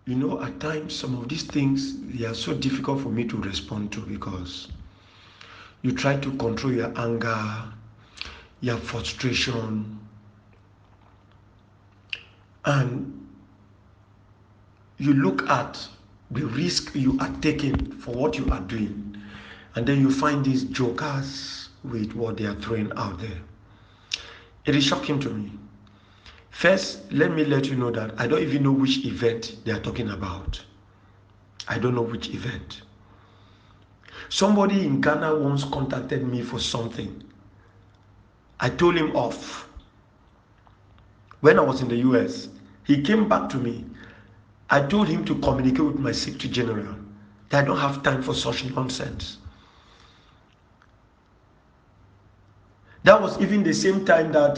You know, at times, some of these things, they are so difficult for me to respond to because you try to control your anger, your frustration, and you look at the risk you are taking for what you are doing, and then you find these jokers with what they are throwing out there. It is shocking to me. First, let me let you know that I don't even know which event they are talking about. I don't know which event. Somebody in Ghana once contacted me for something. I told him off. When I was in the US, he came back to me. I told him to communicate with my Secretary General that I don't have time for such nonsense. That was even the same time that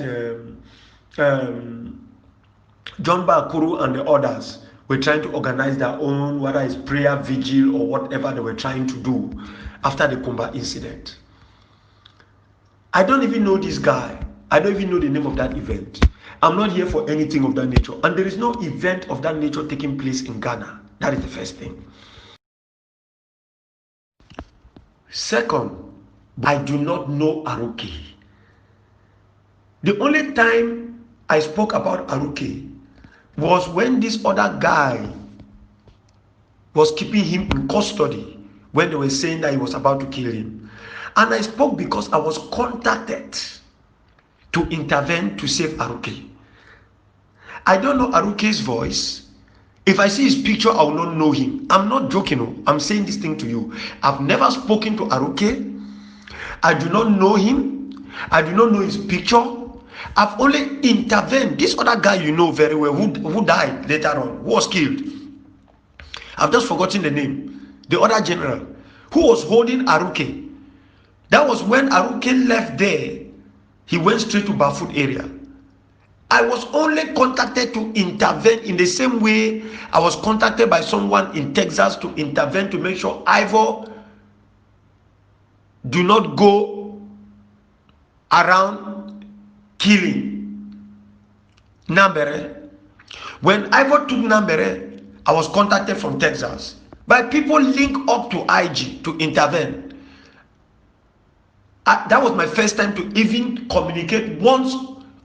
John Bakuru and the others were trying to organize their own, whether it's prayer vigil or whatever they were trying to do after the Kumba incident. I don't even know this guy. I don't even know the name of that event. I'm not here for anything of that nature. And there is no event of that nature taking place in Ghana. That is the first thing. Second, I do not know Aruke. The only time I spoke about Aruke was when this other guy was keeping him in custody when they were saying that he was about to kill him. And I spoke because I was contacted to intervene to save Aruke. I don't know Aruke's voice. If I see his picture, I will not know him. I'm not joking. I'm saying this thing to you. I've never spoken to Aruke. I do not know him. I do not know his picture. I've only intervened. This other guy you know very well who died later on, who was killed. I've just forgotten the name. The other general who was holding Aruke. That was when Aruke left there. He went straight to Bafut area. I was only contacted to intervene in the same way I was contacted by someone in Texas to intervene to make sure Ivor do not go around killing Nambere. When Ivor took Nambere, I was contacted from Texas by people linked up to IG to intervene. That was my first time to even communicate once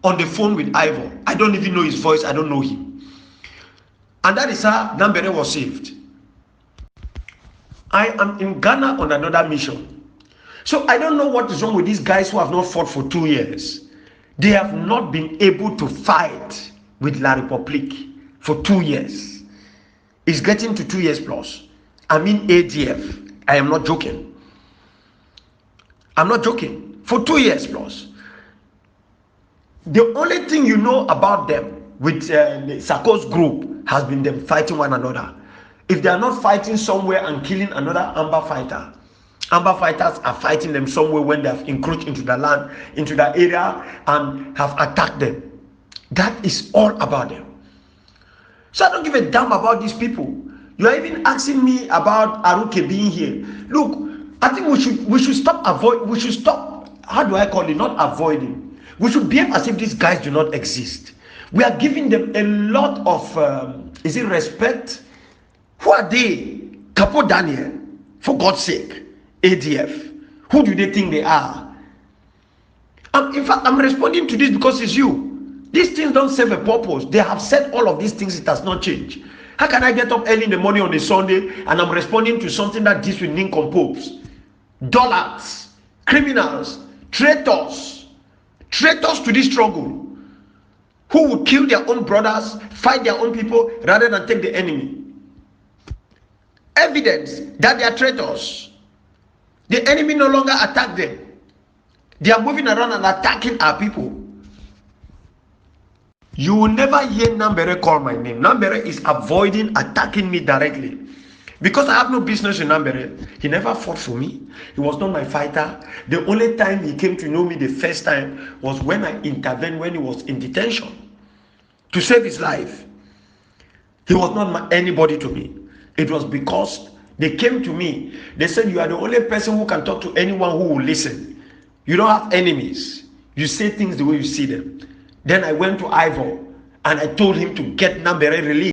on the phone with Ivor. I don't even know his voice. I don't know him. And that is how Nambere was saved. I am in Ghana on another mission. So I don't know what is wrong with these guys who have not fought for 2 years. They have not been able to fight with La Republique for 2 years. It's getting to 2 years plus. I mean ADF. I am not joking. I'm not joking. For 2 years plus. The only thing you know about them with the Sarko's group has been them fighting one another. If they are not fighting somewhere and killing another Amber fighter, Amber fighters are fighting them somewhere when they have encroached into the land, into the area, and have attacked them. That is all about them. So I don't give a damn about these people. You are even asking me about Aruke being here. Look, I think we should stop how do I call it? Not avoiding. We should behave as if these guys do not exist. We are giving them a lot of is it respect? Who are they? Capo Daniel, for God's sake. ADF. Who do they think they are? In fact, I'm responding to this because it's you. These things don't serve a purpose. They have said all of these things, it has not changed. How can I get up early in the morning on a Sunday and I'm responding to something that deals with nincompopes, dollars, criminals, traitors to this struggle, who will kill their own brothers, fight their own people rather than take the enemy? Evidence that they are traitors. The enemy no longer attack them. They are moving around and attacking our people. You will never hear Nambere call my name. Nambere is avoiding attacking me directly. Because I have no business in Nambere. He never fought for me. He was not my fighter. The only time he came to know me the first time was when I intervened when he was in detention to save his life. He was not anybody to me. It was because they came to me. They said, you are the only person who can talk to anyone who will listen. You don't have enemies. You say things the way you see them. Then I went to Ivor and I told him to get Nambere released.